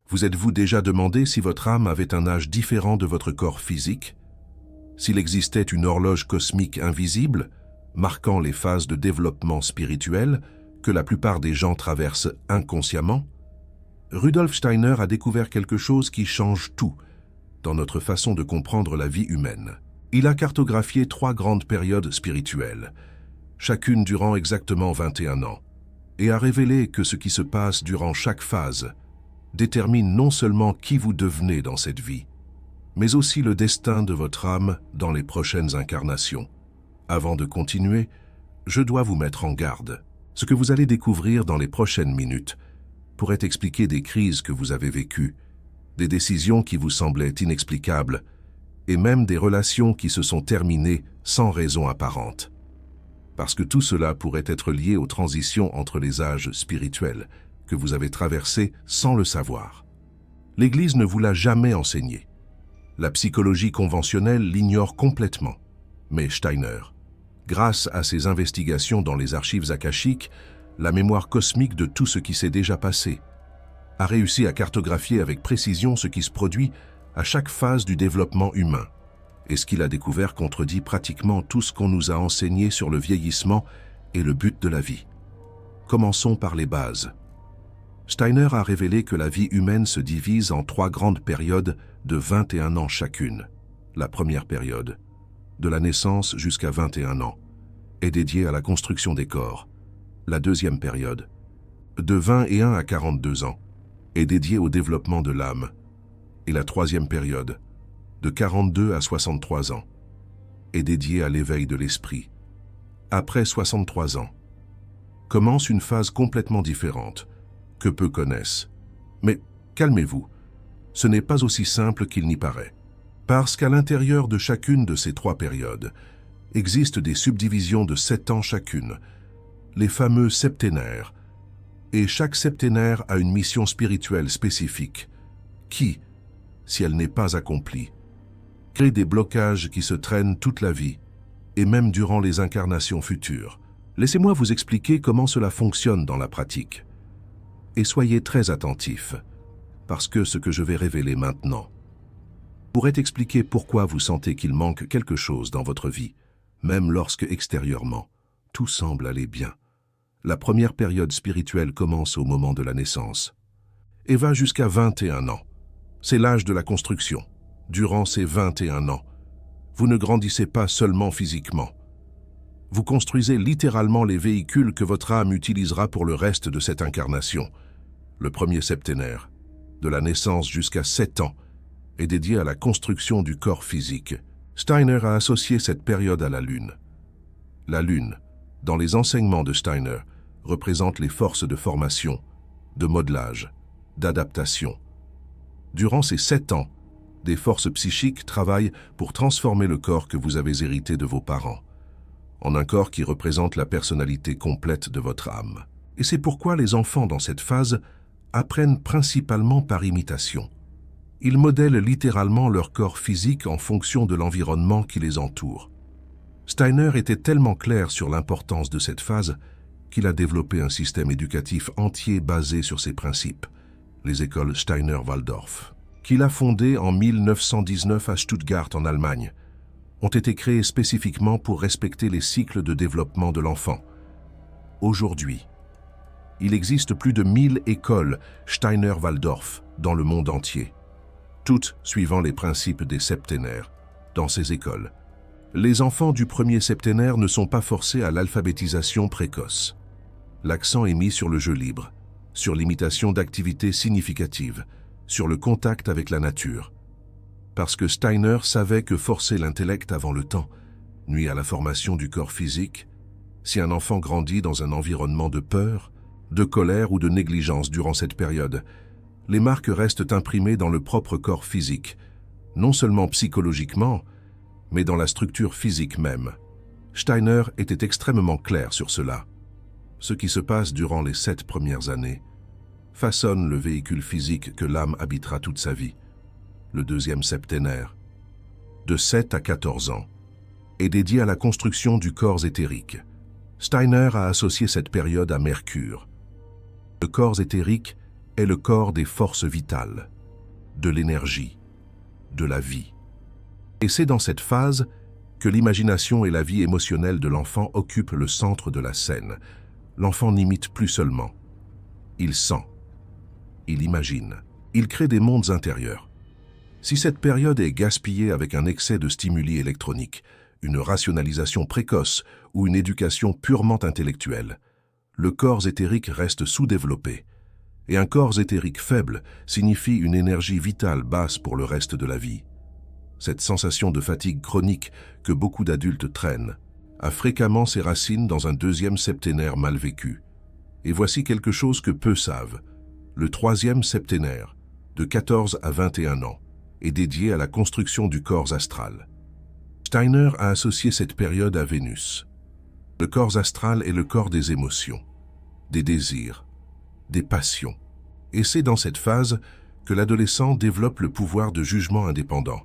Vous êtes-vous déjà demandé si votre âme avait un âge différent de votre corps physique? S'il existait une horloge cosmique invisible, marquant les phases de développement spirituel que la plupart des gens traversent inconsciemment? Rudolf Steiner a découvert quelque chose qui change tout dans notre façon de comprendre la vie humaine. Il a cartographié 3 grandes périodes spirituelles, chacune durant exactement 21 ans, et a révélé que ce qui se passe durant chaque phase détermine non seulement qui vous devenez dans cette vie, mais aussi le destin de votre âme dans les prochaines incarnations. Avant de continuer, je dois vous mettre en garde. Ce que vous allez découvrir dans les prochaines minutes pourrait expliquer des crises que vous avez vécues, des décisions qui vous semblaient inexplicables, et même des relations qui se sont terminées sans raison apparente. Parce que tout cela pourrait être lié aux transitions entre les âges spirituels que vous avez traversés sans le savoir. L'Église ne vous l'a jamais enseigné. La psychologie conventionnelle l'ignore complètement. Mais Steiner, grâce à ses investigations dans les archives akashiques, la mémoire cosmique de tout ce qui s'est déjà passé, a réussi à cartographier avec précision ce qui se produit à chaque phase du développement humain. Et ce qu'il a découvert contredit pratiquement tout ce qu'on nous a enseigné sur le vieillissement et le but de la vie. Commençons par les bases. Steiner a révélé que la vie humaine se divise en 3 grandes périodes de 21 ans chacune. La première période, de la naissance jusqu'à 21 ans, est dédiée à la construction des corps. La deuxième période, de 21 à 42 ans, est dédiée au développement de l'âme. Et la troisième période, de 42 à 63 ans, est dédiée à l'éveil de l'esprit. Après 63 ans, commence une phase complètement différente, que peu connaissent. Mais calmez-vous, ce n'est pas aussi simple qu'il n'y paraît. Parce qu'à l'intérieur de chacune de ces 3 périodes, existent des subdivisions de 7 ans chacune, les fameux septénaires, et chaque septénaire a une mission spirituelle spécifique, qui, si elle n'est pas accomplie, crée des blocages qui se traînent toute la vie, et même durant les incarnations futures. Laissez-moi vous expliquer comment cela fonctionne dans la pratique. Et soyez très attentifs, parce que ce que je vais révéler maintenant pourrait expliquer pourquoi vous sentez qu'il manque quelque chose dans votre vie, même lorsque extérieurement, tout semble aller bien. La première période spirituelle commence au moment de la naissance et va jusqu'à 21 ans. C'est l'âge de la construction. Durant ces 21 ans, vous ne grandissez pas seulement physiquement. Vous construisez littéralement les véhicules que votre âme utilisera pour le reste de cette incarnation. Le premier septénaire, de la naissance jusqu'à 7 ans, est dédié à la construction du corps physique. Steiner a associé cette période à la Lune. La Lune, dans les enseignements de Steiner, représente les forces de formation, de modelage, d'adaptation. Durant ces 7 ans, des forces psychiques travaillent pour transformer le corps que vous avez hérité de vos parents, en un corps qui représente la personnalité complète de votre âme. Et c'est pourquoi les enfants dans cette phase apprennent principalement par imitation. Ils modèlent littéralement leur corps physique en fonction de l'environnement qui les entoure. Steiner était tellement clair sur l'importance de cette phase qu'il a développé un système éducatif entier basé sur ces principes, les écoles Steiner-Waldorf, qu'il a fondées en 1919 à Stuttgart en Allemagne, ont été créées spécifiquement pour respecter les cycles de développement de l'enfant. Aujourd'hui, il existe plus de 1000 écoles Steiner-Waldorf dans le monde entier, toutes suivant les principes des septénaires. Dans ces écoles, les enfants du premier septénaire ne sont pas forcés à l'alphabétisation précoce. L'accent est mis sur le jeu libre, sur l'imitation d'activités significatives, sur le contact avec la nature. Parce que Steiner savait que forcer l'intellect avant le temps nuit à la formation du corps physique. Si un enfant grandit dans un environnement de peur, de colère ou de négligence durant cette période, les marques restent imprimées dans le propre corps physique, non seulement psychologiquement, mais dans la structure physique même. Steiner était extrêmement clair sur cela. Ce qui se passe durant les 7 premières années façonne le véhicule physique que l'âme habitera toute sa vie. Le deuxième septénaire, de 7 à 14 ans, est dédié à la construction du corps éthérique. Steiner a associé cette période à Mercure. Le corps éthérique est le corps des forces vitales, de l'énergie, de la vie. Et c'est dans cette phase que l'imagination et la vie émotionnelle de l'enfant occupent le centre de la scène. L'enfant n'imite plus seulement. Il sent, il imagine, il crée des mondes intérieurs. Si cette période est gaspillée avec un excès de stimuli électroniques, une rationalisation précoce ou une éducation purement intellectuelle, le corps éthérique reste sous-développé. Et un corps éthérique faible signifie une énergie vitale basse pour le reste de la vie. Cette sensation de fatigue chronique que beaucoup d'adultes traînent a fréquemment ses racines dans un deuxième septénaire mal vécu. Et voici quelque chose que peu savent. Le troisième septénaire, de 14 à 21 ans, est dédié à la construction du corps astral. Steiner a associé cette période à Vénus. Le corps astral est le corps des émotions, des désirs, des passions. Et c'est dans cette phase que l'adolescent développe le pouvoir de jugement indépendant.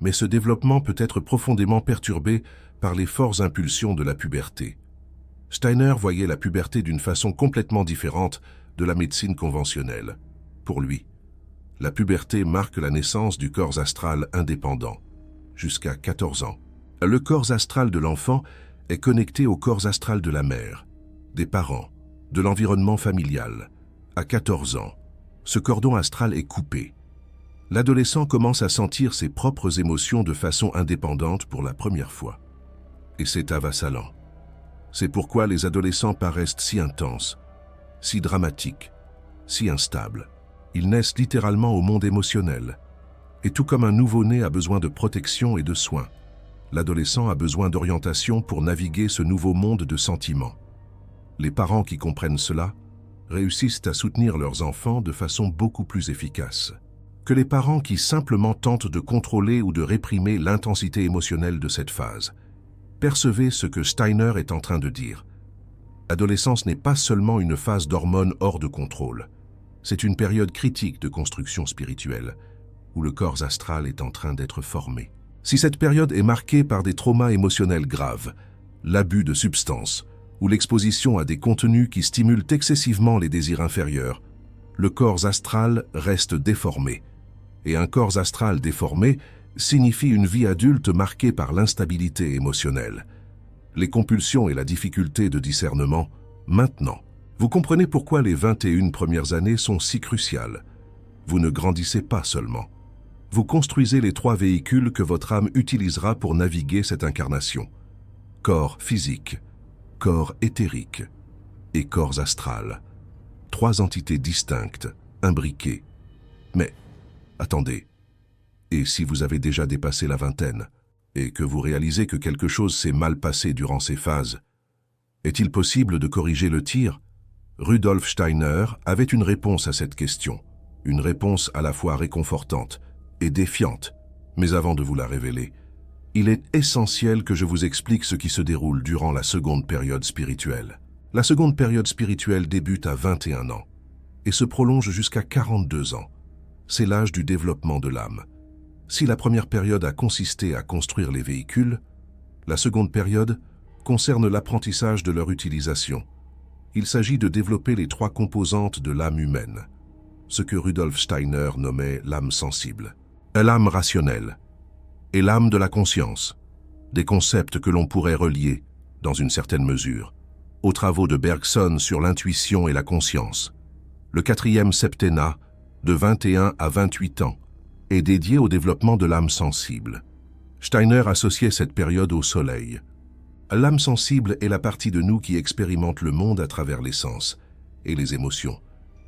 Mais ce développement peut être profondément perturbé par les fortes impulsions de la puberté. Steiner voyait la puberté d'une façon complètement différente de la médecine conventionnelle. Pour lui, la puberté marque la naissance du corps astral indépendant, jusqu'à 14 ans. Le corps astral de l'enfant est connecté au corps astral de la mère, des parents, de l'environnement familial. À 14 ans, ce cordon astral est coupé. L'adolescent commence à sentir ses propres émotions de façon indépendante pour la première fois. Et c'est avassalant. C'est pourquoi les adolescents paraissent si intenses, si dramatiques, si instables. Ils naissent littéralement au monde émotionnel. Et tout comme un nouveau-né a besoin de protection et de soins, l'adolescent a besoin d'orientation pour naviguer ce nouveau monde de sentiments. Les parents qui comprennent cela réussissent à soutenir leurs enfants de façon beaucoup plus efficace que les parents qui simplement tentent de contrôler ou de réprimer l'intensité émotionnelle de cette phase. Percevez ce que Steiner est en train de dire. L'adolescence n'est pas seulement une phase d'hormones hors de contrôle. C'est une période critique de construction spirituelle, où le corps astral est en train d'être formé. Si cette période est marquée par des traumas émotionnels graves, l'abus de substances, ou l'exposition à des contenus qui stimulent excessivement les désirs inférieurs, le corps astral reste déformé. Et un corps astral déformé signifie une vie adulte marquée par l'instabilité émotionnelle, les compulsions et la difficulté de discernement. Maintenant, vous comprenez pourquoi les 21 premières années sont si cruciales. Vous ne grandissez pas seulement. Vous construisez les 3 véhicules que votre âme utilisera pour naviguer cette incarnation. Corps physique, corps éthérique et corps astral. 3 entités distinctes, imbriquées. Mais, attendez, et si vous avez déjà dépassé la vingtaine, et que vous réalisez que quelque chose s'est mal passé durant ces phases, est-il possible de corriger le tir? Rudolf Steiner avait une réponse à cette question, une réponse à la fois réconfortante et défiante. Mais avant de vous la révéler, il est essentiel que je vous explique ce qui se déroule durant la seconde période spirituelle. La seconde période spirituelle débute à 21 ans et se prolonge jusqu'à 42 ans. C'est l'âge du développement de l'âme. Si la première période a consisté à construire les véhicules, la seconde période concerne l'apprentissage de leur utilisation. Il s'agit de développer les 3 composantes de l'âme humaine, ce que Rudolf Steiner nommait l'âme sensible, l'âme rationnelle et l'âme de la conscience, des concepts que l'on pourrait relier, dans une certaine mesure, aux travaux de Bergson sur l'intuition et la conscience. Le 4e septennat, de 21 à 28 ans, est dédié au développement de l'âme sensible. Steiner associait cette période au soleil. L'âme sensible est la partie de nous qui expérimente le monde à travers les sens et les émotions.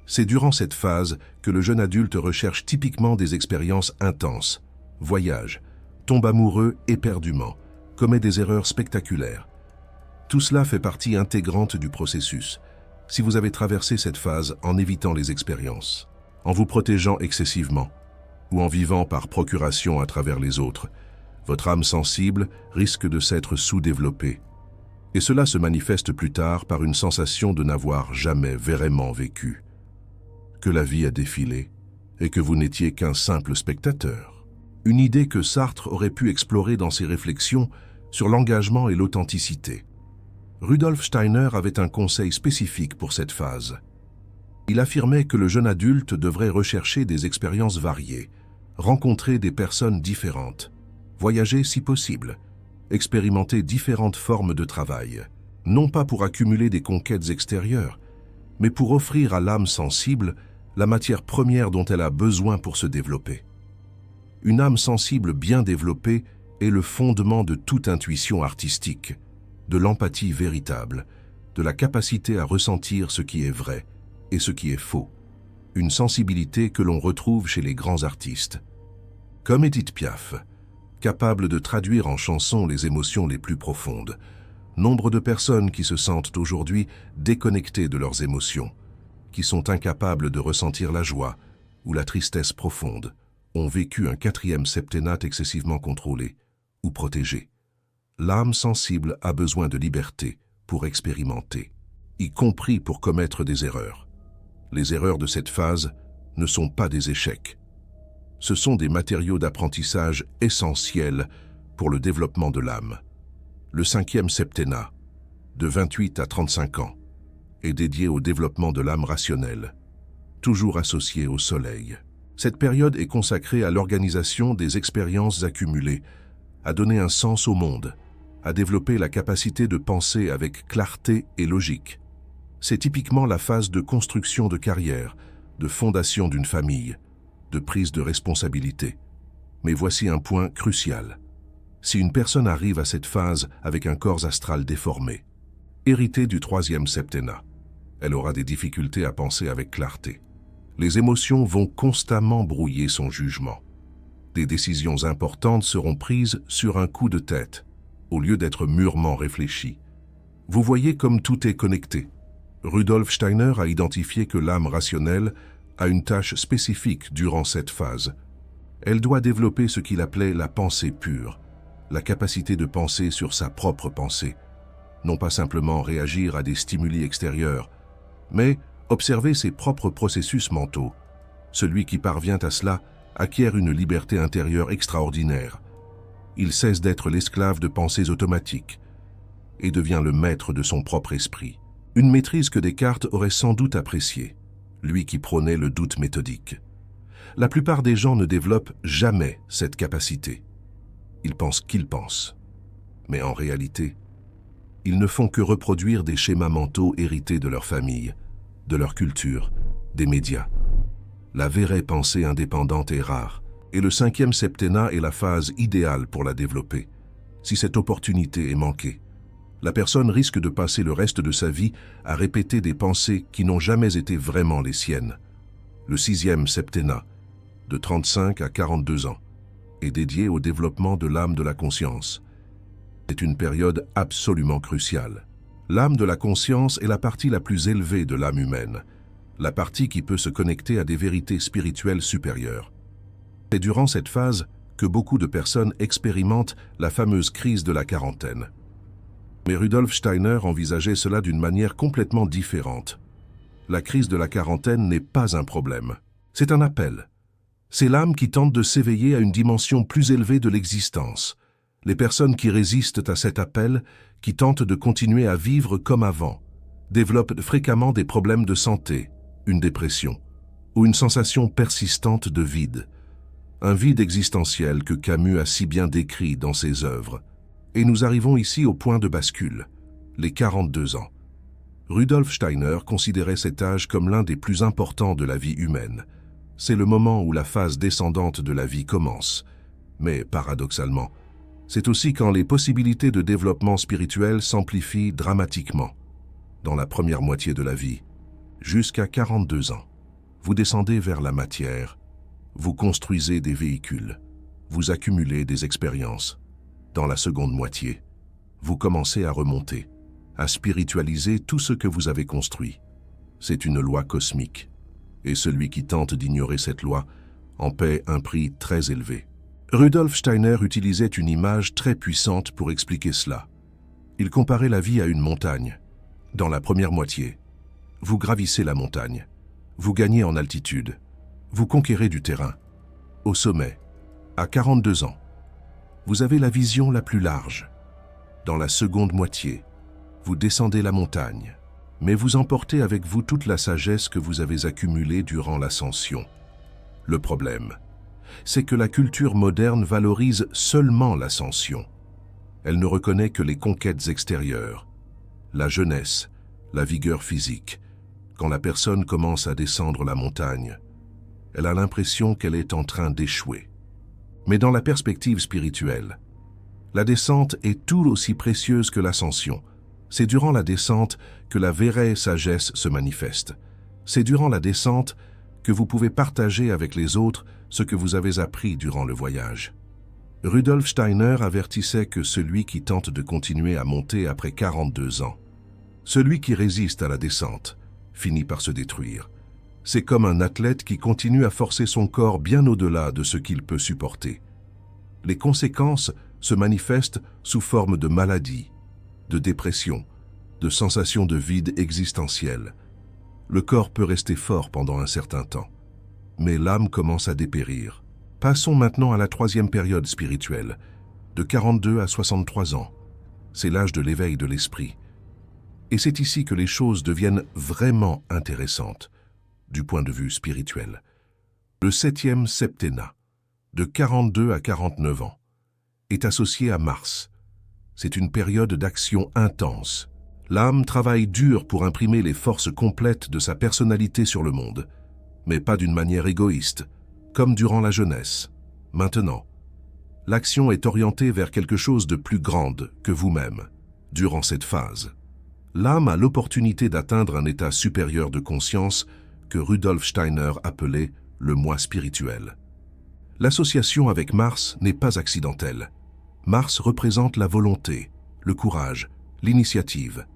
C'est durant cette phase que le jeune adulte recherche typiquement des expériences intenses, voyage, tombe amoureux éperdument, commet des erreurs spectaculaires. Tout cela fait partie intégrante du processus. Si vous avez traversé cette phase en évitant les expériences, en vous protégeant excessivement, ou en vivant par procuration à travers les autres, votre âme sensible risque de s'être sous-développée. Et cela se manifeste plus tard par une sensation de n'avoir jamais vraiment vécu, que la vie a défilé et que vous n'étiez qu'un simple spectateur. Une idée que Sartre aurait pu explorer dans ses réflexions sur l'engagement et l'authenticité. Rudolf Steiner avait un conseil spécifique pour cette phase. Il affirmait que le jeune adulte devrait rechercher des expériences variées, rencontrer des personnes différentes, voyager si possible, expérimenter différentes formes de travail, non pas pour accumuler des conquêtes extérieures, mais pour offrir à l'âme sensible la matière première dont elle a besoin pour se développer. Une âme sensible bien développée est le fondement de toute intuition artistique, de l'empathie véritable, de la capacité à ressentir ce qui est vrai et ce qui est faux, une sensibilité que l'on retrouve chez les grands artistes. Comme Édith Piaf, capable de traduire en chansons les émotions les plus profondes, nombre de personnes qui se sentent aujourd'hui déconnectées de leurs émotions, qui sont incapables de ressentir la joie ou la tristesse profonde, ont vécu un 4e septennat excessivement contrôlé ou protégé. L'âme sensible a besoin de liberté pour expérimenter, y compris pour commettre des erreurs. Les erreurs de cette phase ne sont pas des échecs. Ce sont des matériaux d'apprentissage essentiels pour le développement de l'âme. Le 5e septennat, de 28 à 35 ans, est dédié au développement de l'âme rationnelle, toujours associée au soleil. Cette période est consacrée à l'organisation des expériences accumulées, à donner un sens au monde, à développer la capacité de penser avec clarté et logique. C'est typiquement la phase de construction de carrière, de fondation d'une famille, de prise de responsabilité. Mais voici un point crucial. Si une personne arrive à cette phase avec un corps astral déformé, hérité du 3e septennat, elle aura des difficultés à penser avec clarté. Les émotions vont constamment brouiller son jugement. Des décisions importantes seront prises sur un coup de tête, au lieu d'être mûrement réfléchies. Vous voyez comme tout est connecté. Rudolf Steiner a identifié que l'âme rationnelle a une tâche spécifique durant cette phase. Elle doit développer ce qu'il appelait la pensée pure, la capacité de penser sur sa propre pensée, non pas simplement réagir à des stimuli extérieurs, mais observer ses propres processus mentaux. Celui qui parvient à cela acquiert une liberté intérieure extraordinaire. Il cesse d'être l'esclave de pensées automatiques et devient le maître de son propre esprit. Une maîtrise que Descartes aurait sans doute appréciée, lui qui prônait le doute méthodique. La plupart des gens ne développent jamais cette capacité. Ils pensent qu'ils pensent. Mais en réalité, ils ne font que reproduire des schémas mentaux hérités de leur famille, de leur culture, des médias. La vraie pensée indépendante est rare, et le 5e septennat est la phase idéale pour la développer. Si cette opportunité est manquée, la personne risque de passer le reste de sa vie à répéter des pensées qui n'ont jamais été vraiment les siennes. Le 6e septennat, de 35 à 42 ans, est dédié au développement de l'âme de la conscience. C'est une période absolument cruciale. L'âme de la conscience est la partie la plus élevée de l'âme humaine, la partie qui peut se connecter à des vérités spirituelles supérieures. C'est durant cette phase que beaucoup de personnes expérimentent la fameuse crise de la quarantaine. Mais Rudolf Steiner envisageait cela d'une manière complètement différente. La crise de la quarantaine n'est pas un problème, c'est un appel. C'est l'âme qui tente de s'éveiller à une dimension plus élevée de l'existence. Les personnes qui résistent à cet appel, qui tentent de continuer à vivre comme avant, développent fréquemment des problèmes de santé, une dépression, ou une sensation persistante de vide. Un vide existentiel que Camus a si bien décrit dans ses œuvres. Et nous arrivons ici au point de bascule, les 42 ans. Rudolf Steiner considérait cet âge comme l'un des plus importants de la vie humaine. C'est le moment où la phase descendante de la vie commence. Mais paradoxalement, c'est aussi quand les possibilités de développement spirituel s'amplifient dramatiquement. Dans la première moitié de la vie, jusqu'à 42 ans, vous descendez vers la matière, vous construisez des véhicules, vous accumulez des expériences. Dans la seconde moitié, vous commencez à remonter, à spiritualiser tout ce que vous avez construit. C'est une loi cosmique, et celui qui tente d'ignorer cette loi en paie un prix très élevé. Rudolf Steiner utilisait une image très puissante pour expliquer cela. Il comparait la vie à une montagne. Dans la première moitié, vous gravissez la montagne, vous gagnez en altitude, vous conquérez du terrain. Au sommet, à 42 ans, vous avez la vision la plus large. Dans la seconde moitié, vous descendez la montagne. mais vous emportez avec vous toute la sagesse que vous avez accumulée durant l'ascension. Le problème, c'est que la culture moderne valorise seulement l'ascension. Elle ne reconnaît que les conquêtes extérieures, la jeunesse, la vigueur physique. Quand la personne commence à descendre la montagne, elle a l'impression qu'elle est en train d'échouer. Mais dans la perspective spirituelle, la descente est tout aussi précieuse que l'ascension. C'est durant la descente que la vraie sagesse se manifeste. C'est durant la descente que vous pouvez partager avec les autres ce que vous avez appris durant le voyage. Rudolf Steiner avertissait que celui qui tente de continuer à monter après 42 ans, celui qui résiste à la descente, finit par se détruire. C'est comme un athlète qui continue à forcer son corps bien au-delà de ce qu'il peut supporter. Les conséquences se manifestent sous forme de maladie, de dépression, de sensation de vide existentiel. Le corps peut rester fort pendant un certain temps, mais l'âme commence à dépérir. Passons maintenant à la troisième période spirituelle, de 42 à 63 ans. C'est l'âge de l'éveil de l'esprit. Et c'est ici que les choses deviennent vraiment intéressantes, du point de vue spirituel. Le 7e septennat, de 42 à 49 ans, est associé à Mars. C'est une période d'action intense. L'âme travaille dur pour imprimer les forces complètes de sa personnalité sur le monde, mais pas d'une manière égoïste, comme durant la jeunesse. Maintenant, l'action est orientée vers quelque chose de plus grande que vous-même. Durant cette phase, l'âme a l'opportunité d'atteindre un état supérieur de conscience que Rudolf Steiner appelait le moi spirituel. L'association avec Mars n'est pas accidentelle. Mars représente la volonté, le courage, l'initiative.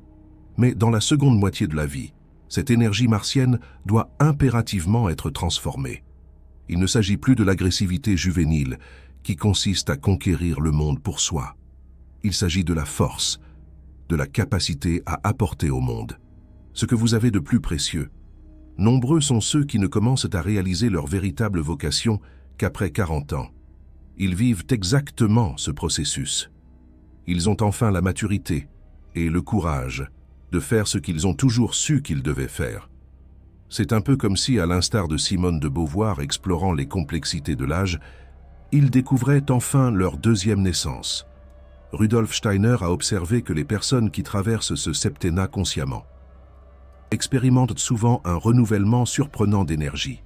Mais dans la seconde moitié de la vie, cette énergie martienne doit impérativement être transformée. Il ne s'agit plus de l'agressivité juvénile qui consiste à conquérir le monde pour soi. Il s'agit de la force, de la capacité à apporter au monde ce que vous avez de plus précieux. Nombreux sont ceux qui ne commencent à réaliser leur véritable vocation qu'après 40 ans. Ils vivent exactement ce processus. Ils ont enfin la maturité et le courage de faire ce qu'ils ont toujours su qu'ils devaient faire. C'est un peu comme si, à l'instar de Simone de Beauvoir explorant les complexités de l'âge, ils découvraient enfin leur deuxième naissance. Rudolf Steiner a observé que les personnes qui traversent ce septennat consciemment expérimentent souvent un renouvellement surprenant d'énergie.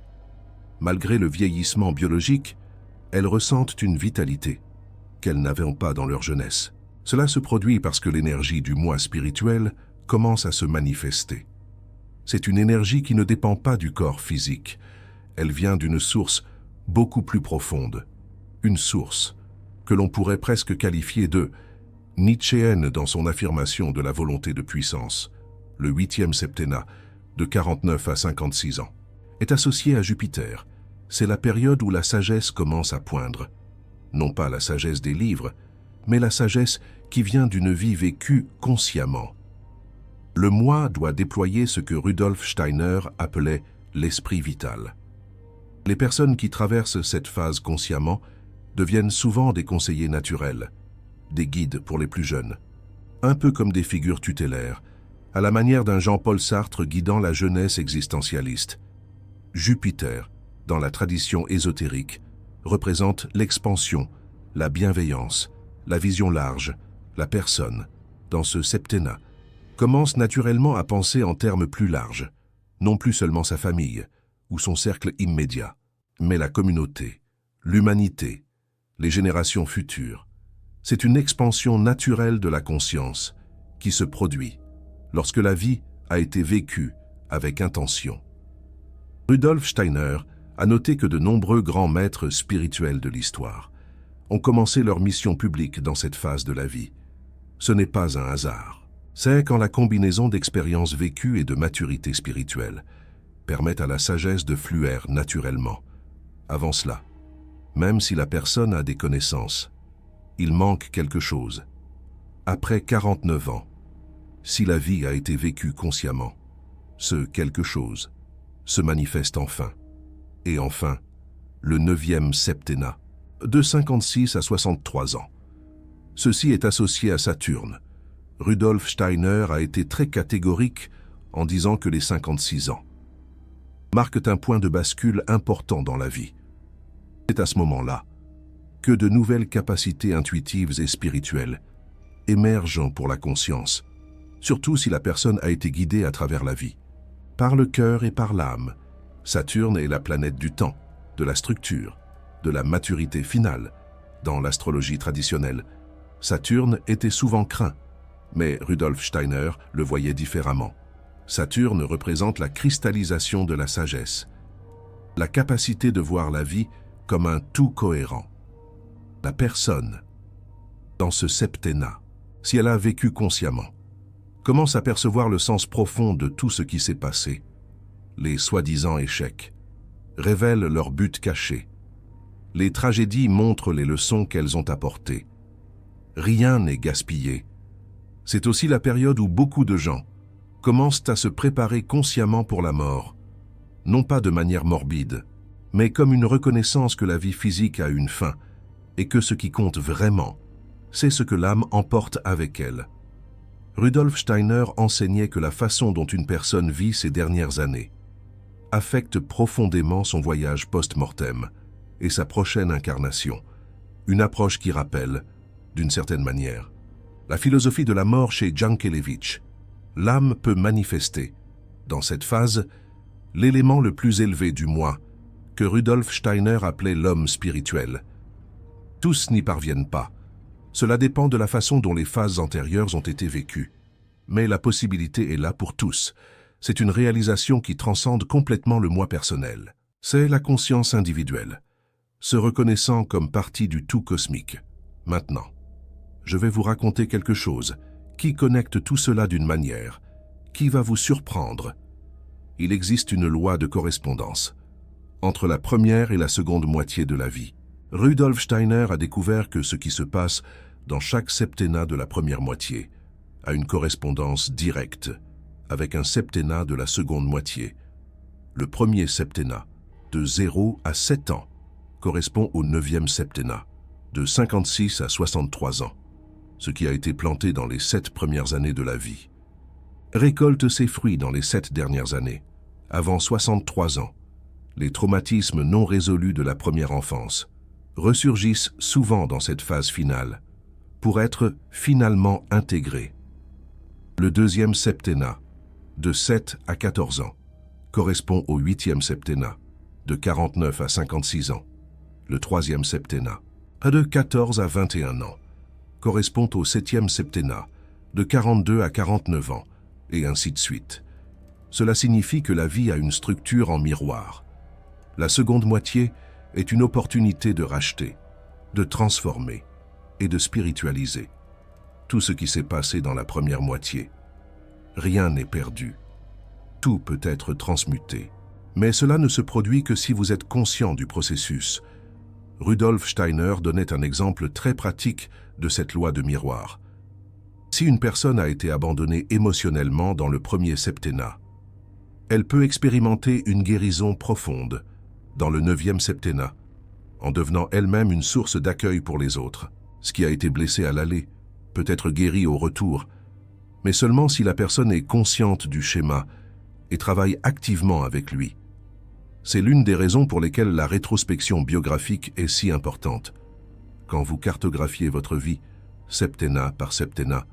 Malgré le vieillissement biologique, elles ressentent une vitalité qu'elles n'avaient pas dans leur jeunesse. Cela se produit parce que l'énergie du moi spirituel commence à se manifester. C'est une énergie qui ne dépend pas du corps physique. Elle vient d'une source beaucoup plus profonde. Une source que l'on pourrait presque qualifier de nietzschéenne dans son affirmation de la volonté de puissance. Le 8e septennat, de 49 à 56 ans, est associé à Jupiter. C'est la période où la sagesse commence à poindre. Non pas la sagesse des livres, mais la sagesse qui vient d'une vie vécue consciemment. Le moi doit déployer ce que Rudolf Steiner appelait l'esprit vital. Les personnes qui traversent cette phase consciemment deviennent souvent des conseillers naturels, des guides pour les plus jeunes, un peu comme des figures tutélaires, à la manière d'un Jean-Paul Sartre guidant la jeunesse existentialiste. Jupiter, dans la tradition ésotérique, représente l'expansion, la bienveillance, la vision large. La personne, dans ce septennat, commence naturellement à penser en termes plus larges, non plus seulement sa famille ou son cercle immédiat, mais la communauté, l'humanité, les générations futures. C'est une expansion naturelle de la conscience qui se produit lorsque la vie a été vécue avec intention. Rudolf Steiner a noté que de nombreux grands maîtres spirituels de l'histoire ont commencé leur mission publique dans cette phase de la vie. Ce n'est pas un hasard. C'est quand la combinaison d'expériences vécues et de maturité spirituelle permet à la sagesse de fluer naturellement. Avant cela, même si la personne a des connaissances, il manque quelque chose. Après 49 ans, si la vie a été vécue consciemment, ce quelque chose se manifeste enfin. Et enfin, le 9e septennat, de 56 à 63 ans. Ceci est associé à Saturne. Rudolf Steiner a été très catégorique en disant que les 56 ans marquent un point de bascule important dans la vie. C'est à ce moment-là que de nouvelles capacités intuitives et spirituelles émergent pour la conscience, surtout si la personne a été guidée à travers la vie, par le cœur et par l'âme. Saturne est la planète du temps, de la structure, de la maturité finale. Dans l'astrologie traditionnelle, Saturne était souvent craint, mais Rudolf Steiner le voyait différemment. Saturne représente la cristallisation de la sagesse, la capacité de voir la vie comme un tout cohérent. La personne, dans ce septennat, si elle a vécu consciemment, commence à percevoir le sens profond de tout ce qui s'est passé. Les soi-disant échecs révèlent leur but caché. Les tragédies montrent les leçons qu'elles ont apportées. Rien n'est gaspillé. C'est aussi la période où beaucoup de gens commencent à se préparer consciemment pour la mort, non pas de manière morbide, mais comme une reconnaissance que la vie physique a une fin et que ce qui compte vraiment, c'est ce que l'âme emporte avec elle. Rudolf Steiner enseignait que la façon dont une personne vit ces dernières années affecte profondément son voyage post-mortem et sa prochaine incarnation, une approche qui rappelle, d'une certaine manière, la philosophie de la mort chez Jankélévitch. L'âme peut manifester, dans cette phase, l'élément le plus élevé du moi, que Rudolf Steiner appelait l'homme spirituel. Tous n'y parviennent pas. Cela dépend de la façon dont les phases antérieures ont été vécues. Mais la possibilité est là pour tous. C'est une réalisation qui transcende complètement le moi personnel. C'est la conscience individuelle, se reconnaissant comme partie du tout cosmique. Maintenant, je vais vous raconter quelque chose qui connecte tout cela d'une manière qui va vous surprendre. Il existe une loi de correspondance entre la première et la seconde moitié de la vie. Rudolf Steiner a découvert que ce qui se passe dans chaque septennat de la première moitié a une correspondance directe avec un septennat de la seconde moitié. Le premier septennat, de 0 à 7 ans, correspond au 9e septennat, de 56 à 63 ans, ce qui a été planté dans les 7 premières années de la vie. Récolte ses fruits dans les 7 dernières années, avant 63 ans. Les traumatismes non résolus de la première enfance ressurgissent souvent dans cette phase finale, pour être finalement intégrés. Le deuxième septennat, de 7 à 14 ans, correspond au 8e septennat, de 49 à 56 ans. Le troisième septennat, de 14 à 21 ans, correspond au 7e septennat, de 42 à 49 ans, et ainsi de suite. Cela signifie que la vie a une structure en miroir. La seconde moitié est une opportunité de racheter, de transformer et de spiritualiser tout ce qui s'est passé dans la première moitié. Rien n'est perdu. Tout peut être transmuté. Mais cela ne se produit que si vous êtes conscient du processus. Rudolf Steiner donnait un exemple très pratique de cette loi de miroir. Si une personne a été abandonnée émotionnellement dans le premier septennat, elle peut expérimenter une guérison profonde dans le 9e septennat, en devenant elle-même une source d'accueil pour les autres. Ce qui a été blessé à l'aller peut être guéri au retour, mais seulement si la personne est consciente du schéma et travaille activement avec lui. C'est l'une des raisons pour lesquelles la rétrospection biographique est si importante. Quand vous cartographiez votre vie, septennat par septennat,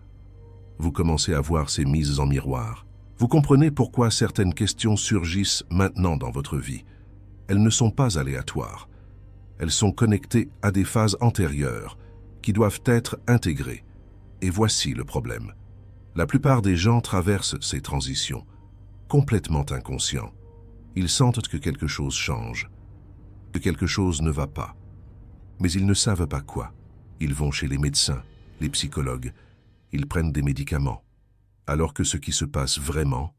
vous commencez à voir ces mises en miroir. Vous comprenez pourquoi certaines questions surgissent maintenant dans votre vie. Elles ne sont pas aléatoires. Elles sont connectées à des phases antérieures qui doivent être intégrées. Et voici le problème. La plupart des gens traversent ces transitions, complètement inconscients. Ils sentent que quelque chose change, que quelque chose ne va pas. Mais ils ne savent pas quoi. Ils vont chez les médecins, les psychologues, ils prennent des médicaments, alors que ce qui se passe vraiment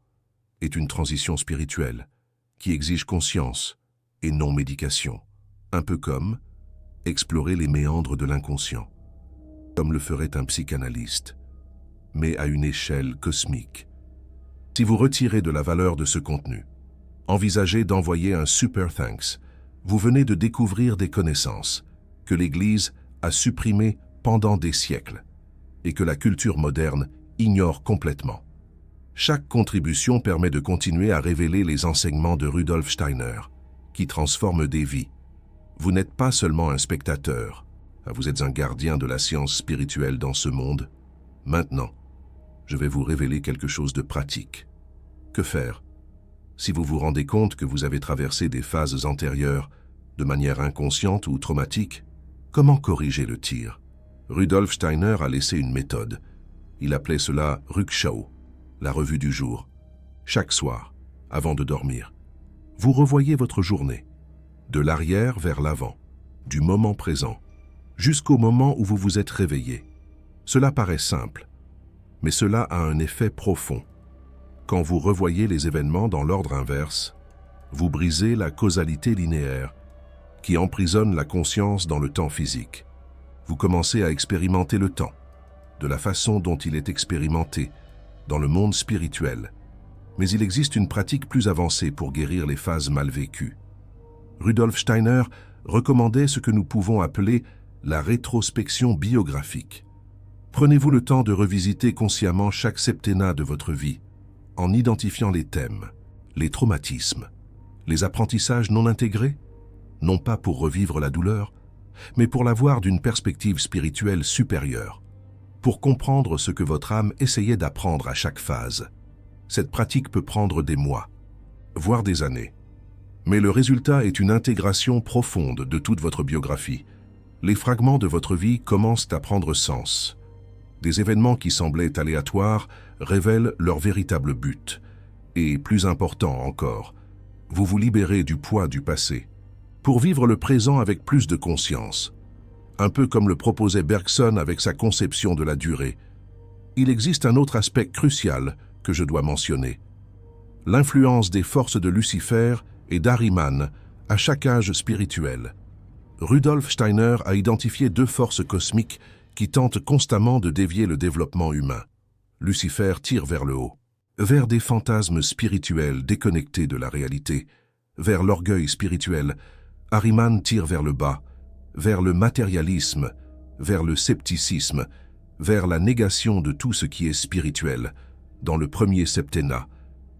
est une transition spirituelle qui exige conscience et non médication, un peu comme explorer les méandres de l'inconscient, comme le ferait un psychanalyste, mais à une échelle cosmique. Si vous retirez de la valeur de ce contenu, envisagez d'envoyer un super thanks. Vous venez de découvrir des connaissances que l'Église a supprimées pendant des siècles et que la culture moderne ignore complètement. Chaque contribution permet de continuer à révéler les enseignements de Rudolf Steiner, qui transforment des vies. Vous n'êtes pas seulement un spectateur, vous êtes un gardien de la science spirituelle dans ce monde. Maintenant, je vais vous révéler quelque chose de pratique. Que faire si vous vous rendez compte que vous avez traversé des phases antérieures de manière inconsciente ou traumatique? Comment corriger le tir? Rudolf Steiner a laissé une méthode. Il appelait cela Rückschau, la revue du jour. Chaque soir, avant de dormir, vous revoyez votre journée, de l'arrière vers l'avant, du moment présent, jusqu'au moment où vous vous êtes réveillé. Cela paraît simple, mais cela a un effet profond. Quand vous revoyez les événements dans l'ordre inverse, vous brisez la causalité linéaire qui emprisonne la conscience dans le temps physique. Vous commencez à expérimenter le temps, de la façon dont il est expérimenté dans le monde spirituel. Mais il existe une pratique plus avancée pour guérir les phases mal vécues. Rudolf Steiner recommandait ce que nous pouvons appeler la rétrospection biographique. Prenez-vous le temps de revisiter consciemment chaque septennat de votre vie, en identifiant les thèmes, les traumatismes, les apprentissages non intégrés, non pas pour revivre la douleur, mais pour la voir d'une perspective spirituelle supérieure, pour comprendre ce que votre âme essayait d'apprendre à chaque phase. Cette pratique peut prendre des mois, voire des années. Mais le résultat est une intégration profonde de toute votre biographie. Les fragments de votre vie commencent à prendre sens. Des événements qui semblaient aléatoires révèlent leur véritable but. Et plus important encore, vous vous libérez du poids du passé pour vivre le présent avec plus de conscience. Un peu comme le proposait Bergson avec sa conception de la durée. Il existe un autre aspect crucial que je dois mentionner. L'influence des forces de Lucifer et d'Ahriman à chaque âge spirituel. Rudolf Steiner a identifié deux forces cosmiques qui tentent constamment de dévier le développement humain. Lucifer tire vers le haut, vers des fantasmes spirituels déconnectés de la réalité, vers l'orgueil spirituel. Ahriman tire vers le bas, vers le matérialisme, vers le scepticisme, vers la négation de tout ce qui est spirituel. Dans le premier septennat,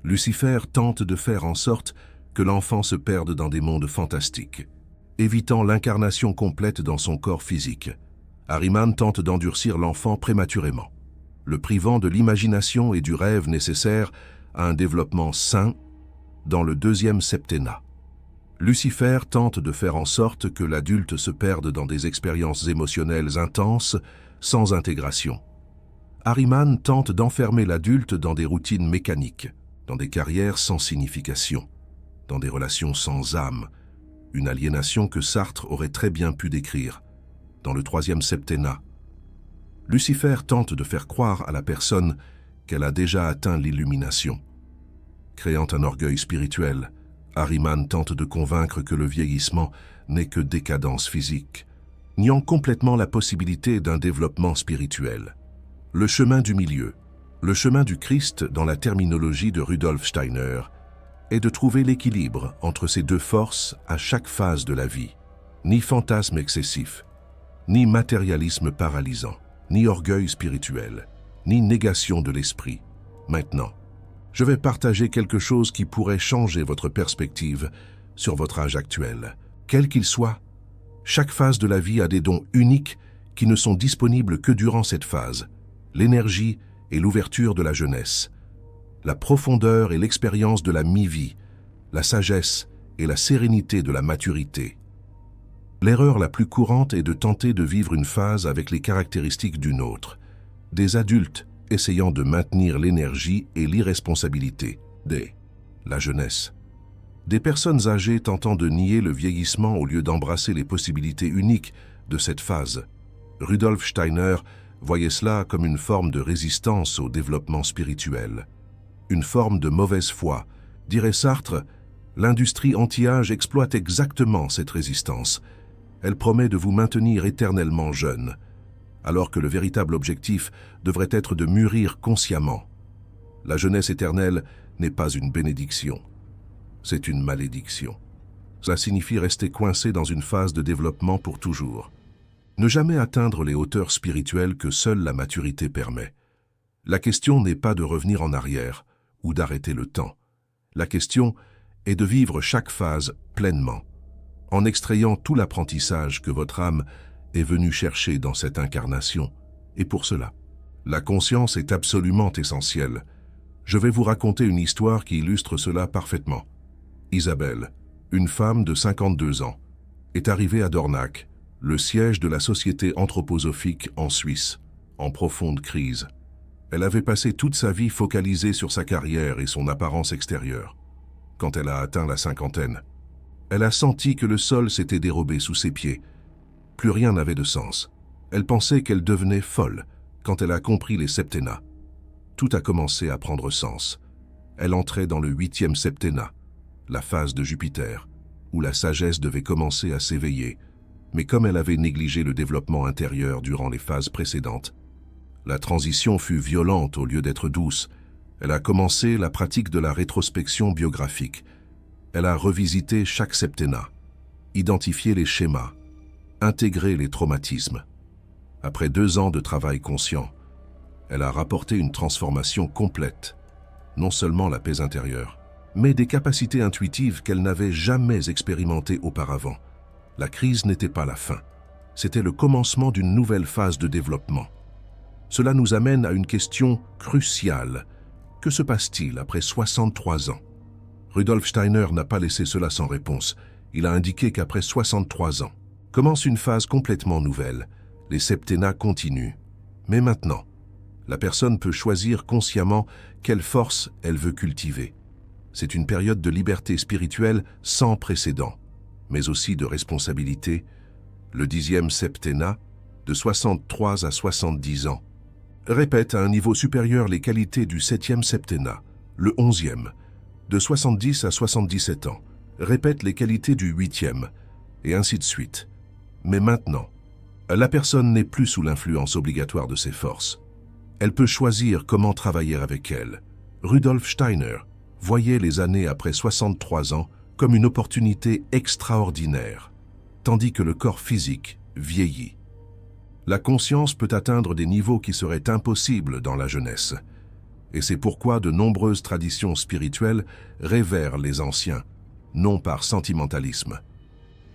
Lucifer tente de faire en sorte que l'enfant se perde dans des mondes fantastiques, évitant l'incarnation complète dans son corps physique. Ahriman tente d'endurcir l'enfant prématurément, le privant de l'imagination et du rêve nécessaires à un développement sain dans le deuxième septennat. Lucifer tente de faire en sorte que l'adulte se perde dans des expériences émotionnelles intenses, sans intégration. Ahriman tente d'enfermer l'adulte dans des routines mécaniques, dans des carrières sans signification, dans des relations sans âme, une aliénation que Sartre aurait très bien pu décrire. Dans le troisième septennat, Lucifer tente de faire croire à la personne qu'elle a déjà atteint l'illumination. Créant un orgueil spirituel, Ahriman tente de convaincre que le vieillissement n'est que décadence physique, niant complètement la possibilité d'un développement spirituel. Le chemin du milieu, le chemin du Christ dans la terminologie de Rudolf Steiner, est de trouver l'équilibre entre ces deux forces à chaque phase de la vie. Ni fantasme excessif, ni matérialisme paralysant, ni orgueil spirituel, ni négation de l'esprit. Maintenant, je vais partager quelque chose qui pourrait changer votre perspective sur votre âge actuel. Quel qu'il soit, chaque phase de la vie a des dons uniques qui ne sont disponibles que durant cette phase. L'énergie et l'ouverture de la jeunesse, la profondeur et l'expérience de la mi-vie, la sagesse et la sérénité de la maturité. L'erreur la plus courante est de tenter de vivre une phase avec les caractéristiques d'une autre. Des adultes essayant de maintenir l'énergie et l'irresponsabilité la jeunesse. Des personnes âgées tentant de nier le vieillissement au lieu d'embrasser les possibilités uniques de cette phase. Rudolf Steiner voyait cela comme une forme de résistance au développement spirituel. Une forme de mauvaise foi. Dirait Sartre, l'industrie anti-âge exploite exactement cette résistance. Elle promet de vous maintenir éternellement jeune, alors que le véritable objectif devrait être de mûrir consciemment. La jeunesse éternelle n'est pas une bénédiction, c'est une malédiction. Cela signifie rester coincé dans une phase de développement pour toujours. Ne jamais atteindre les hauteurs spirituelles que seule la maturité permet. La question n'est pas de revenir en arrière, ou d'arrêter le temps. La question est de vivre chaque phase pleinement, en extrayant tout l'apprentissage que votre âme est venue chercher dans cette incarnation. Et pour cela, la conscience est absolument essentielle. Je vais vous raconter une histoire qui illustre cela parfaitement. Isabelle, une femme de 52 ans, est arrivée à Dornach, le siège de la Société anthroposophique en Suisse, en profonde crise. Elle avait passé toute sa vie focalisée sur sa carrière et son apparence extérieure. Quand elle a atteint la cinquantaine, elle a senti que le sol s'était dérobé sous ses pieds. Plus rien n'avait de sens. Elle pensait qu'elle devenait folle quand elle a compris les septennats. Tout a commencé à prendre sens. Elle entrait dans le 8e septennat, la phase de Jupiter, où la sagesse devait commencer à s'éveiller. Mais comme elle avait négligé le développement intérieur durant les phases précédentes, la transition fut violente au lieu d'être douce. Elle a commencé la pratique de la rétrospection biographique. Elle a revisité chaque septennat, identifié les schémas, intégré les traumatismes. Après 2 ans de travail conscient, elle a rapporté une transformation complète, non seulement la paix intérieure, mais des capacités intuitives qu'elle n'avait jamais expérimentées auparavant. La crise n'était pas la fin, c'était le commencement d'une nouvelle phase de développement. Cela nous amène à une question cruciale. Que se passe-t-il après 63 ans? Rudolf Steiner n'a pas laissé cela sans réponse. Il a indiqué qu'après 63 ans, commence une phase complètement nouvelle. Les septennats continuent. Mais maintenant, la personne peut choisir consciemment quelle force elle veut cultiver. C'est une période de liberté spirituelle sans précédent, mais aussi de responsabilité. Le 10e septennat, de 63 à 70 ans, répète à un niveau supérieur les qualités du 7e septennat. Le 11e, de 70 à 77 ans, répète les qualités du 8e, et ainsi de suite. Mais maintenant, la personne n'est plus sous l'influence obligatoire de ses forces. Elle peut choisir comment travailler avec elles. Rudolf Steiner voyait les années après 63 ans comme une opportunité extraordinaire, tandis que le corps physique vieillit. La conscience peut atteindre des niveaux qui seraient impossibles dans la jeunesse. Et c'est pourquoi de nombreuses traditions spirituelles révèrent les anciens, non par sentimentalisme,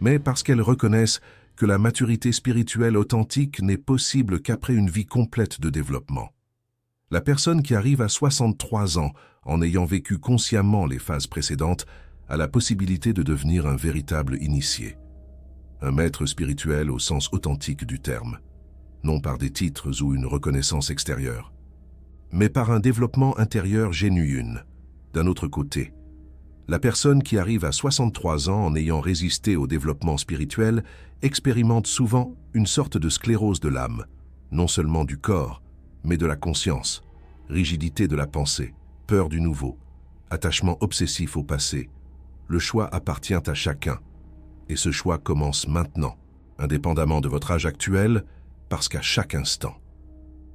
mais parce qu'elles reconnaissent que la maturité spirituelle authentique n'est possible qu'après une vie complète de développement. La personne qui arrive à 63 ans en ayant vécu consciemment les phases précédentes a la possibilité de devenir un véritable initié, un maître spirituel au sens authentique du terme, non par des titres ou une reconnaissance extérieure, mais par un développement intérieur génuin. D'un autre côté, la personne qui arrive à 63 ans en ayant résisté au développement spirituel expérimente souvent une sorte de sclérose de l'âme, non seulement du corps, mais de la conscience, rigidité de la pensée, peur du nouveau, attachement obsessif au passé. Le choix appartient à chacun, et ce choix commence maintenant, indépendamment de votre âge actuel, parce qu'à chaque instant,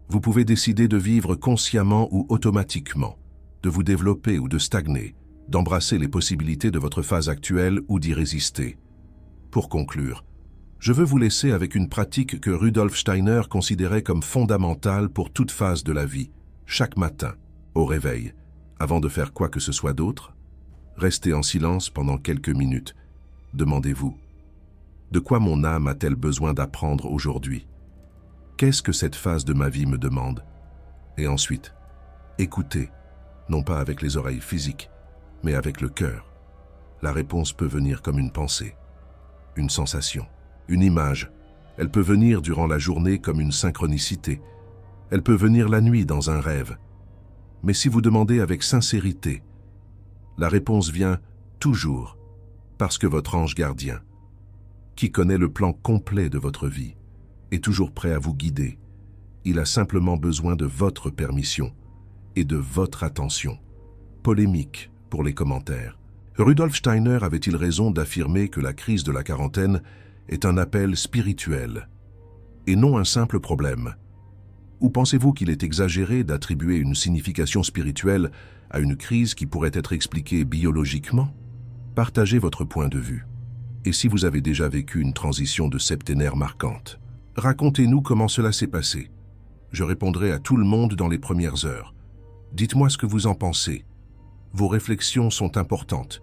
vous pouvez décider de vivre consciemment ou automatiquement, de vous développer ou de stagner, d'embrasser les possibilités de votre phase actuelle ou d'y résister. Pour conclure, je veux vous laisser avec une pratique que Rudolf Steiner considérait comme fondamentale pour toute phase de la vie. Chaque matin, au réveil, avant de faire quoi que ce soit d'autre, restez en silence pendant quelques minutes. Demandez-vous, de quoi mon âme a-t-elle besoin d'apprendre aujourd'hui? Qu'est-ce que cette phase de ma vie me demande? Et ensuite, écoutez, non pas avec les oreilles physiques, mais avec le cœur. La réponse peut venir comme une pensée, une sensation, une image. Elle peut venir durant la journée comme une synchronicité. Elle peut venir la nuit dans un rêve. Mais si vous demandez avec sincérité, la réponse vient toujours parce que votre ange gardien, qui connaît le plan complet de votre vie, est toujours prêt à vous guider. Il a simplement besoin de votre permission et de votre attention. Polémique pour les commentaires. Rudolf Steiner avait-il raison d'affirmer que la crise de la quarantaine est un appel spirituel et non un simple problème? Ou pensez-vous qu'il est exagéré d'attribuer une signification spirituelle à une crise qui pourrait être expliquée biologiquement? Partagez votre point de vue. Et si vous avez déjà vécu une transition de septénaire marquante, racontez-nous comment cela s'est passé. Je répondrai à tout le monde dans les premières heures. Dites-moi ce que vous en pensez. vos réflexions sont importantes.